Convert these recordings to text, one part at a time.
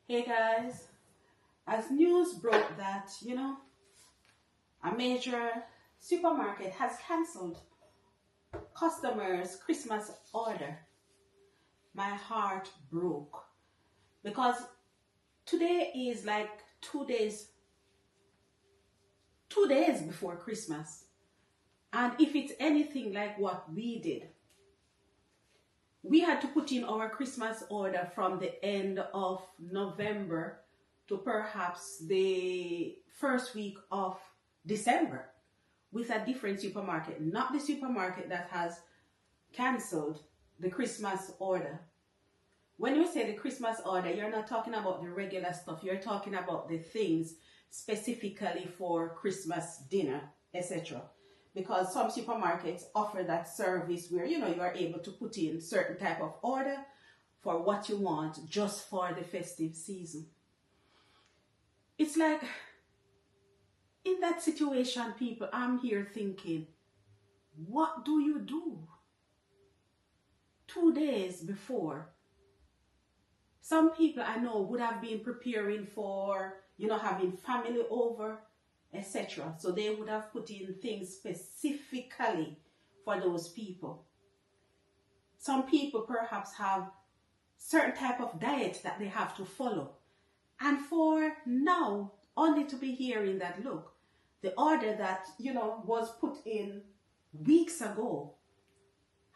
Hey guys, as news broke that, a major supermarket has cancelled customers' Christmas order, my heart broke because today is like 2 days before Christmas. And if it's anything like what we did, we had to put in our Christmas order from the end of November to perhaps the first week of December with a different supermarket, not the supermarket that has cancelled the Christmas order. When you say the Christmas order, you're not talking about the regular stuff, you're talking about the things specifically for Christmas dinner, etc. Because some supermarkets offer that service where you are able to put in certain type of order for what you want just for the festive season. It's like in that situation, people, I'm here thinking, what do you do 2 days before? Some people I know would have been preparing for having family over, etc. So they would have put in things specifically for those people. Some people perhaps have certain type of diet that they have to follow. And for now, only to be hearing that, look, the order that, was put in weeks ago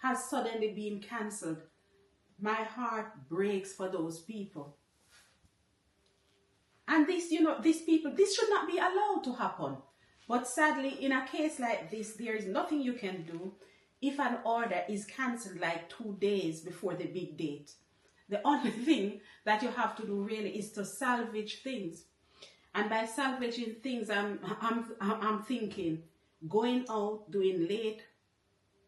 has suddenly been cancelled. My heart breaks for those people. And these people, this should not be allowed to happen. But sadly, in a case like this, there is nothing you can do if an order is cancelled like 2 days before the big date. The only thing that you have to do really is to salvage things. And by salvaging things, I'm thinking going out, doing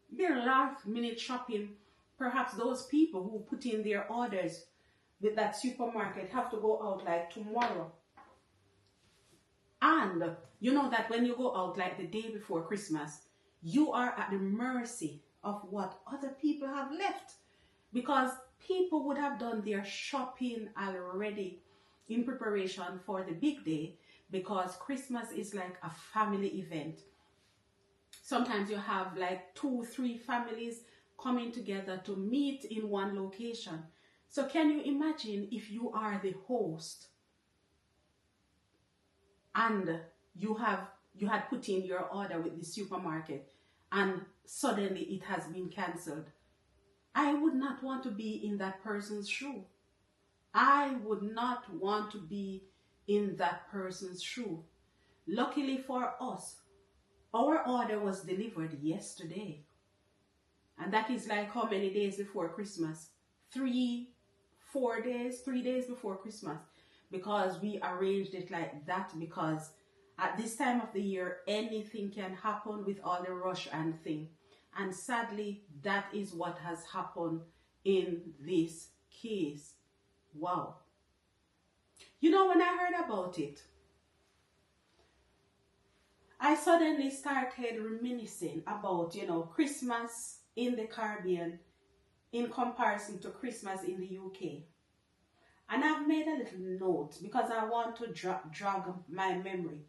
their last minute shopping. Perhaps those people who put in their orders with that supermarket have to go out like tomorrow. And you know that when you go out like the day before Christmas, you are at the mercy of what other people have left. Because people would have done their shopping already in preparation for the big day, because Christmas is like a family event. Sometimes you have like 2-3 families coming together to meet in one location. So can you imagine if you are the host and you had put in your order with the supermarket and suddenly it has been cancelled? I would not want to be in that person's shoe. I would not want to be in that person's shoe. Luckily for us, our order was delivered yesterday. And that is like how many days before Christmas? 3 days before Christmas. Because we arranged it like that, because at this time of the year, anything can happen with all the rush and thing. And sadly, that is what has happened in this case. Wow. When I heard about it, I suddenly started reminiscing about, Christmas in the Caribbean in comparison to Christmas in the UK. And I've made a little note because I want to jog my memory.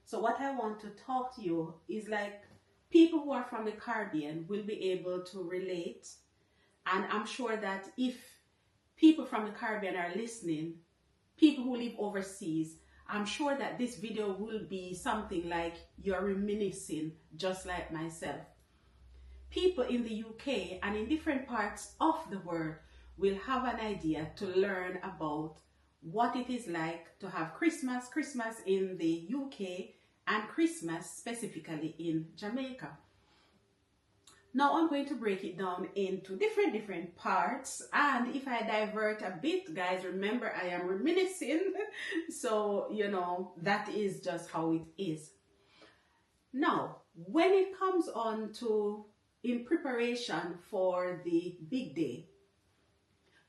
So what I want to talk to you is like people who are from the Caribbean will be able to relate. And I'm sure that if people from the Caribbean are listening, people who live overseas, I'm sure that this video will be something like you're reminiscing just like myself. People in the UK and in different parts of the world will have an idea to learn about what it is like to have Christmas in the UK and Christmas specifically in Jamaica. Now I'm going to break it down into different parts, and if I divert a bit, guys, remember I am reminiscing. So, that is just how it is. Now, when it comes on to in preparation for the big day,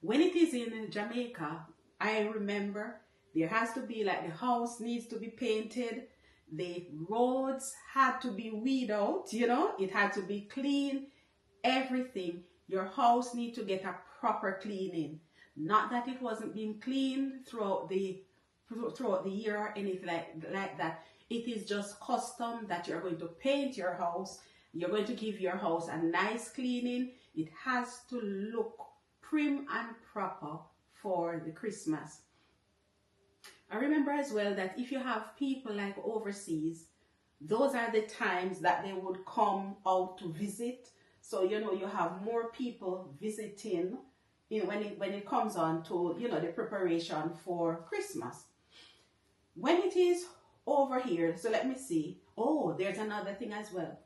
when it is in Jamaica, I remember there has to be like the house needs to be painted. The roads had to be weeded out, it had to be clean, everything. Your house needs to get a proper cleaning. Not that it wasn't being cleaned throughout the year or anything like that. It is just custom that you're going to paint your house. You're going to give your house a nice cleaning. It has to look prim and proper for the Christmas. I remember as well that if you have people like overseas, those are the times that they would come out to visit. So, you know, you have more people visiting, you know, when it comes on to, you know, the preparation for Christmas. When it is over here, so let me see. Oh, there's another thing as well.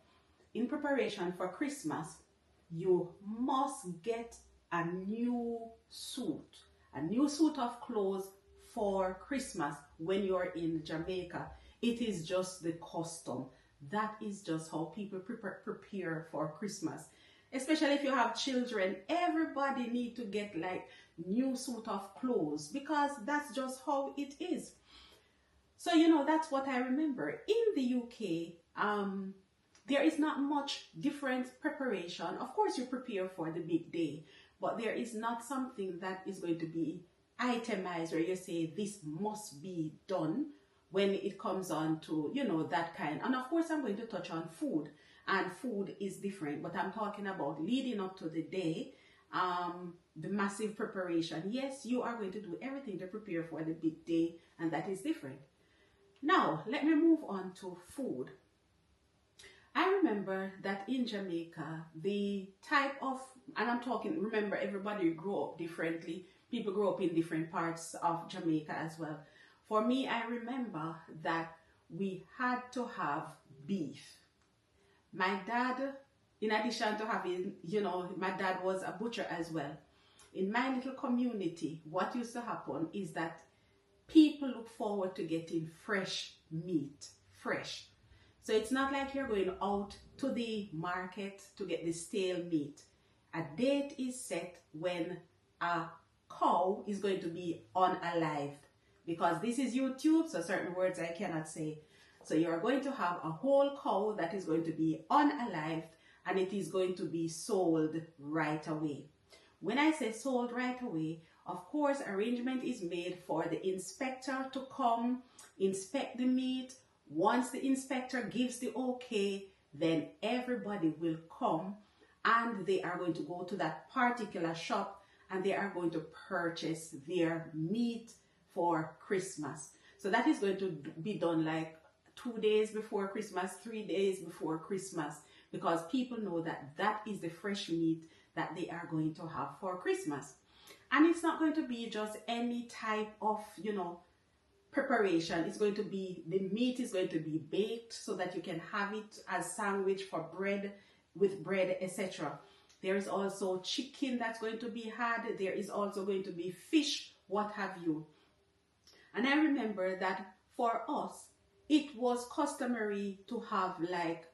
In preparation for Christmas, you must get a new suit of clothes for Christmas when you're in Jamaica. It is just the custom. That is just how people prepare for Christmas. Especially if you have children, everybody need to get like new suit of clothes because that's just how it is. So, you know, that's what I remember. In the UK, there is not much different preparation. Of course, you prepare for the big day, but there is not something that is going to be itemized where you say this must be done when it comes on to, you know, that kind. And of course, I'm going to touch on food, and food is different, but I'm talking about leading up to the day, the massive preparation. Yes, you are going to do everything to prepare for the big day, and that is different. Now, let me move on to food. I remember that in Jamaica, the type of, and I'm talking, remember, everybody grew up differently. People grow up in different parts of Jamaica as well. For me, I remember that we had to have beef. My dad, in addition to having, you know, my dad was a butcher as well. In my little community, what used to happen is that people look forward to getting fresh meat, fresh. So it's not like you're going out to the market to get the stale meat. A date is set when a cow is going to be unalived. Because this is YouTube, so certain words I cannot say. So you're going to have a whole cow that is going to be unalived, and it is going to be sold right away. When I say sold right away, of course, arrangement is made for the inspector to come, inspect the meat. Once the inspector gives the okay, then everybody will come and they are going to go to that particular shop and they are going to purchase their meat for Christmas. So that is going to be done like 2 days before Christmas, 3 days before Christmas, because people know that that is the fresh meat that they are going to have for Christmas. And it's not going to be just any type of, you know, preparation. It's going to be, the meat is going to be baked so that you can have it as sandwich for bread, with bread, etc. There is also chicken that's going to be had. There is also going to be fish, what have you. And I remember that for us, it was customary to have like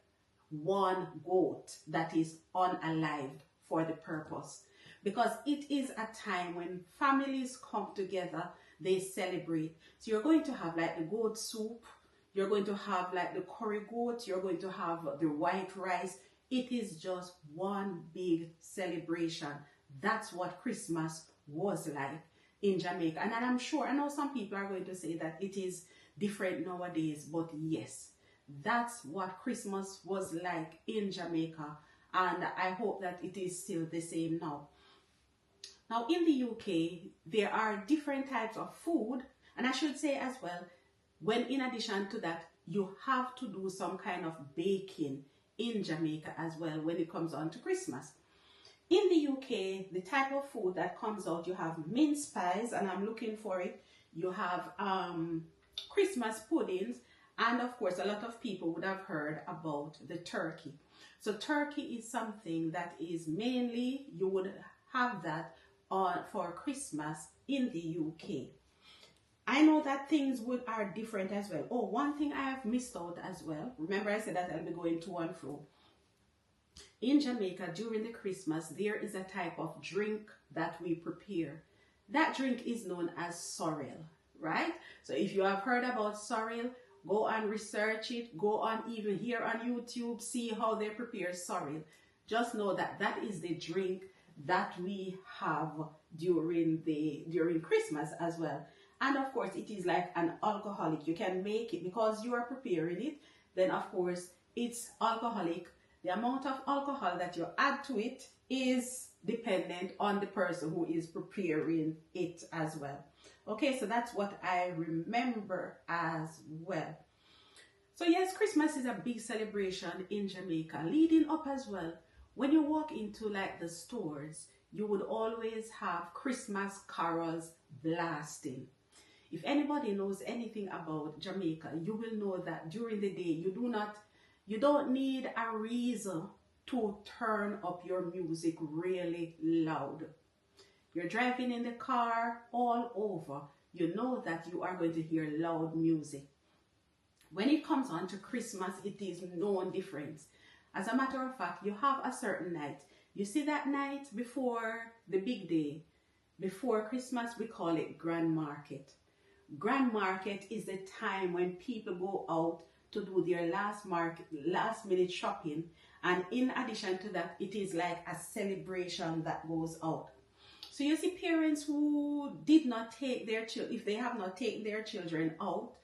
one goat that is unalived for the purpose. Because it is a time when families come together, they celebrate. So you're going to have like the goat soup, you're going to have like the curry goat, you're going to have the white rice. It is just one big celebration. That's what Christmas was like in Jamaica. And I'm sure, I know some people are going to say that it is different nowadays, but yes, that's what Christmas was like in Jamaica. And I hope that it is still the same now. Now in the UK, there are different types of food, and I should say as well, when in addition to that, you have to do some kind of baking in Jamaica as well when it comes on to Christmas. In the UK, the type of food that comes out, you have mince pies, and I'm looking for it. You have Christmas puddings, and of course, a lot of people would have heard about the turkey. So turkey is something that is mainly, you would have that for Christmas in the UK. I know that things are different as well. Oh, one thing I have missed out as well. Remember I said that I'll be going to and fro. In Jamaica, during the Christmas, there is a type of drink that we prepare. That drink is known as sorrel, right? So if you have heard about sorrel, go and research it. Go on even here on YouTube, see how they prepare sorrel. Just know that that is the drink that we have during Christmas as well. And of course, it is like an alcoholic. You can make it because you are preparing it. Then of course, it's alcoholic. The amount of alcohol that you add to it is dependent on the person who is preparing it as well. Okay, so that's what I remember as well. So yes, Christmas is a big celebration in Jamaica. Leading up as well, when you walk into like the stores, you would always have Christmas carols blasting. If anybody knows anything about Jamaica, you will know that during the day you don't need a reason to turn up your music really loud. You're driving in the car all over, you know that you are going to hear loud music. When it comes on to Christmas, it is no difference. As a matter of fact, you have a certain night. You see that night before the big day, before Christmas, we call it Grand Market. Grand Market is the time when people go out to do their last minute shopping, and in addition to that, it is like a celebration that goes out. So you see parents who did not take their children, if they have not taken their children out,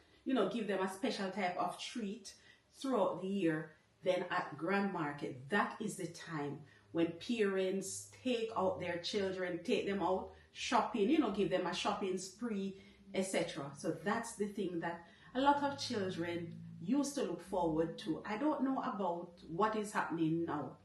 give them a special type of treat throughout the year, then at Grand Market, that is the time when parents take out their children, take them out shopping, give them a shopping spree, etc. So that's the thing that a lot of children used to look forward to. I don't know about what is happening now.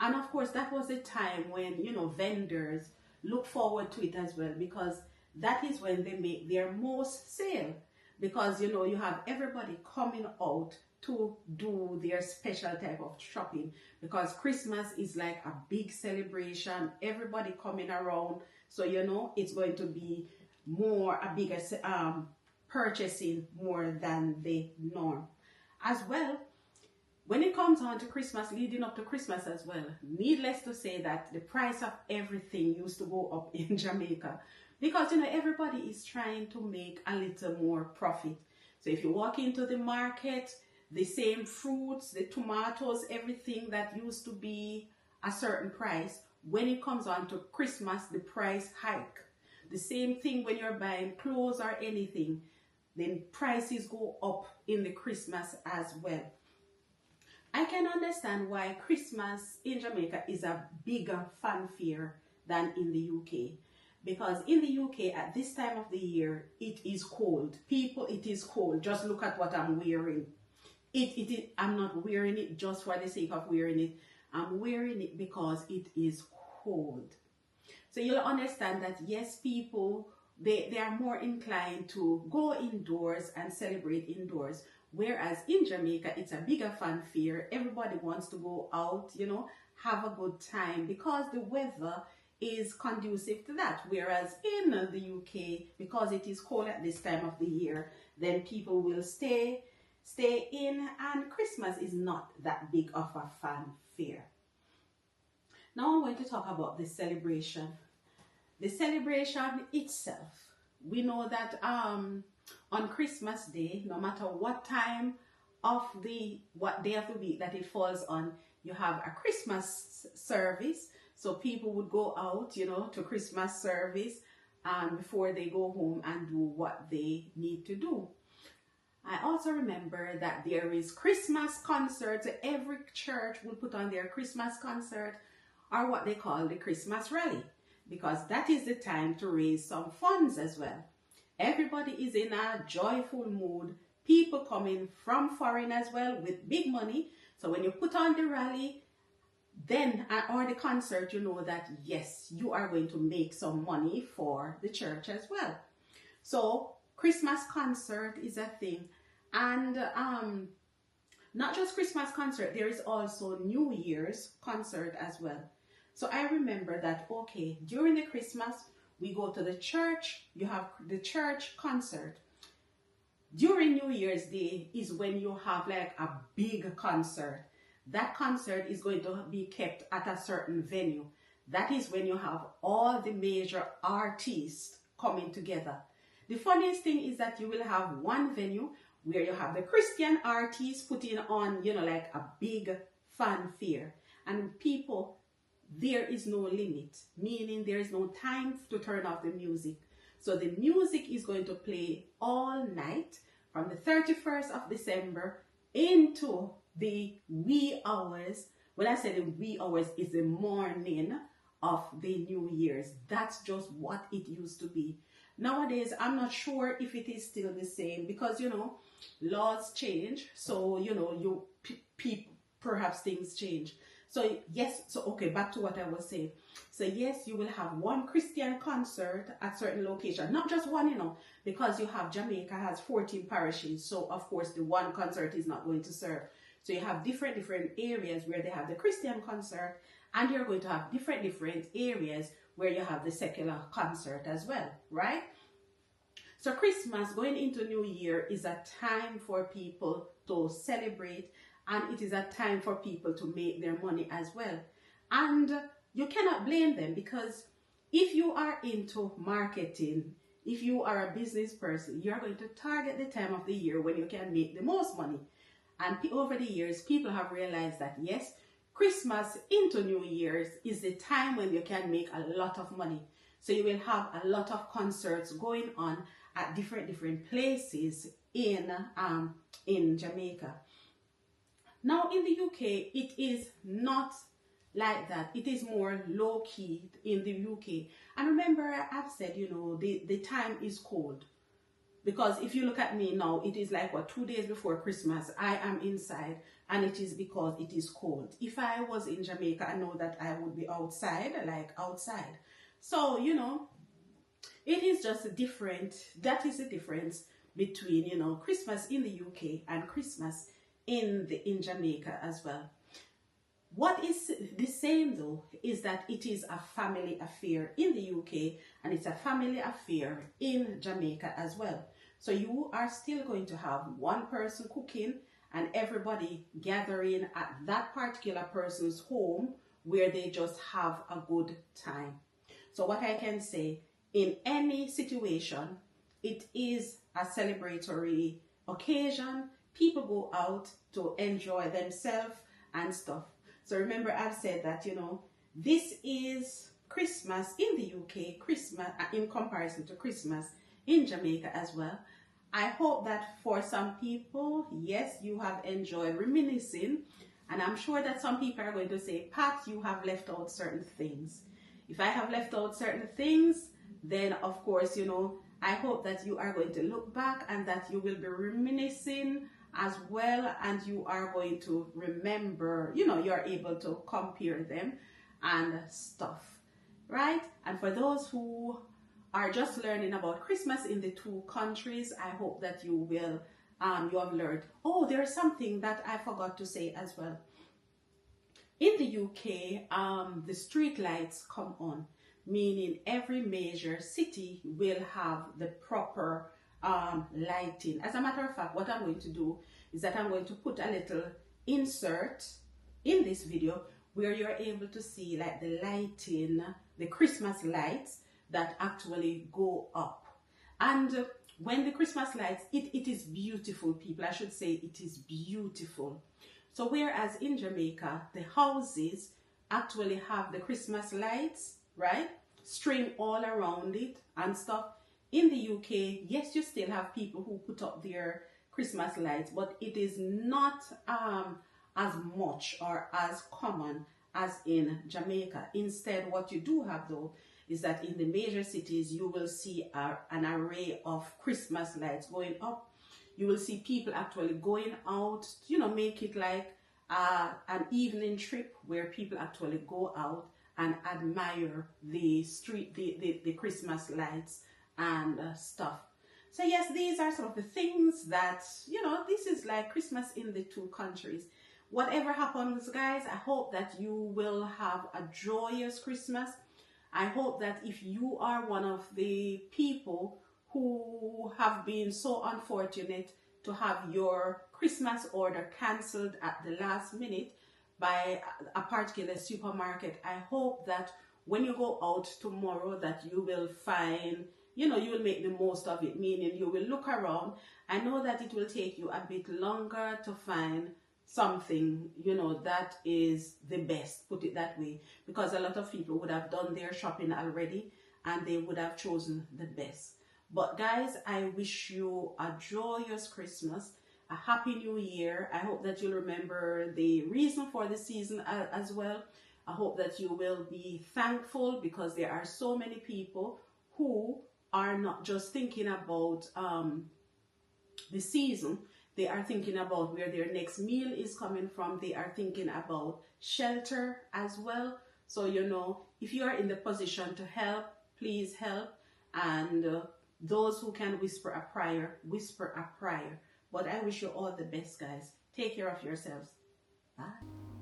And of course, that was the time when, vendors look forward to it as well, because that is when they make their most sale. Because, you have everybody coming out to do their special type of shopping, because Christmas is like a big celebration, everybody coming around. So, it's going to be a bigger purchasing more than the norm. As well, when it comes on to Christmas, leading up to Christmas as well, needless to say that the price of everything used to go up in Jamaica, because everybody is trying to make a little more profit. So if you walk into the market, the same fruits, the tomatoes, everything that used to be a certain price, when it comes on to Christmas, the price hike. The same thing when you're buying clothes or anything, then prices go up in the Christmas as well. I can understand why Christmas in Jamaica is a bigger fanfare than in the UK. Because in the UK at this time of the year, it is cold. People, it is cold. Just look at what I'm wearing. I'm not wearing it just for the sake of wearing it. I'm wearing it because it is cold. So you'll understand that yes, people, they are more inclined to go indoors and celebrate indoors. Whereas in Jamaica, it's a bigger fanfare. Everybody wants to go out, have a good time, because the weather is conducive to that. Whereas in the UK, because it is cold at this time of the year, then people will stay in, and Christmas is not that big of a fanfare. Now I'm going to talk about the celebration. The celebration itself. We know that on Christmas Day, no matter what time of what day of the week that it falls on, you have a Christmas service. So people would go out, to Christmas service before they go home and do what they need to do. I also remember that there is Christmas concerts. Every church will put on their Christmas concert, or what they call the Christmas rally, because that is the time to raise some funds as well. Everybody is in a joyful mood. People coming from foreign as well with big money. So when you put on the rally, then or the concert, you know that yes, you are going to make some money for the church as well. So Christmas concert is a thing. And not just Christmas concert, there is also New Year's concert as well. So I remember that, okay, during the Christmas, we go to the church, you have the church concert. During New Year's Day is when you have like a big concert. That concert is going to be kept at a certain venue. That is when you have all the major artists coming together. The funniest thing is that you will have one venue where you have the Christian artists putting on, like a big fanfare. And people, there is no limit, meaning there is no time to turn off the music. So the music is going to play all night from the 31st of December into the wee hours. When I say the wee hours, is the morning of the New Year's. That's just what it used to be. Nowadays, I'm not sure if it is still the same because, you know, laws change. So, you know, perhaps things change. So yes, so okay, back to what I was saying. So yes, you will have one Christian concert at certain location, not just one, you know, because you have Jamaica has 14 parishes. So of course the one concert is not going to serve. So you have different areas where they have the Christian concert, and you're going to have different areas where you have the secular concert as well, right? So Christmas going into New Year is a time for people to celebrate, and it is a time for people to make their money as well. And you cannot blame them, because if you are into marketing, if you are a business person, you're going to target the time of the year when you can make the most money. And over the years, people have realized that yes, Christmas into New Year's is the time when you can make a lot of money. So you will have a lot of concerts going on at different places in Jamaica. Now in the UK, it is not like that. It is more low-key in the UK. And remember, I've said, you know, the time is cold. Because if you look at me now, it is like, what, 2 days before Christmas, I am inside, and it is because it is cold. If I was in Jamaica, I know that I would be outside, like outside. So, you know, it is just different. That is the difference between, you know, Christmas in the UK and Christmas in Jamaica as well. What is the same though is that it is a family affair in the UK, and it's a family affair in Jamaica as well. So you are still going to have one person cooking and everybody gathering at that particular person's home where they just have a good time. So what I can say, in any situation, it is a celebratory occasion. People go out to enjoy themselves and stuff. So remember, I've said that, you know, this is Christmas in the UK, Christmas in comparison to Christmas in Jamaica as well. I hope that for some people, yes, you have enjoyed reminiscing. And I'm sure that some people are going to say, Pat, you have left out certain things. If I have left out certain things, then of course, you know, I hope that you are going to look back and that you will be reminiscing as well, and you are going to remember, you know, you're able to compare them and stuff, right? And for those who are just learning about Christmas in the two countries, I hope that you will, you have learned. Oh, there's something that I forgot to say as well. In the UK, the street lights come on, meaning every major city will have the proper lighting. As a matter of fact, what I'm going to do is that I'm going to put a little insert in this video where you're able to see like the lighting, the Christmas lights that actually go up. And when the Christmas lights, it is beautiful, people. I should say it is beautiful. So whereas in Jamaica, the houses actually have the Christmas lights, right, string all around it and stuff. In the UK, yes, you still have people who put up their Christmas lights, but it is not as much or as common as in Jamaica. Instead, what you do have though is that in the major cities, you will see an array of Christmas lights going up. You will see people actually going out, you know, make it like an evening trip where people actually go out and admire the street, the Christmas lights and stuff. So yes, these are some of the things that, you know, this is like Christmas in the two countries. Whatever happens, guys, I hope that you will have a joyous Christmas. I hope that if you are one of the people who have been so unfortunate to have your Christmas order cancelled at the last minute by a particular supermarket, I hope that when you go out tomorrow that you will find, you know, you will make the most of it, meaning you will look around. I know that it will take you a bit longer to find something, that is the best, put it that way, because a lot of people would have done their shopping already and they would have chosen the best. But guys, I wish you a joyous Christmas, a happy new year. I hope that you'll remember the reason for the season as well. I hope that you will be thankful, because there are so many people who are not just thinking about the season. They are thinking about where their next meal is coming from. They are thinking about shelter as well. So, if you are in the position to help, please help. And those who can whisper a prayer, whisper a prayer. But I wish you all the best, guys. Take care of yourselves. Bye.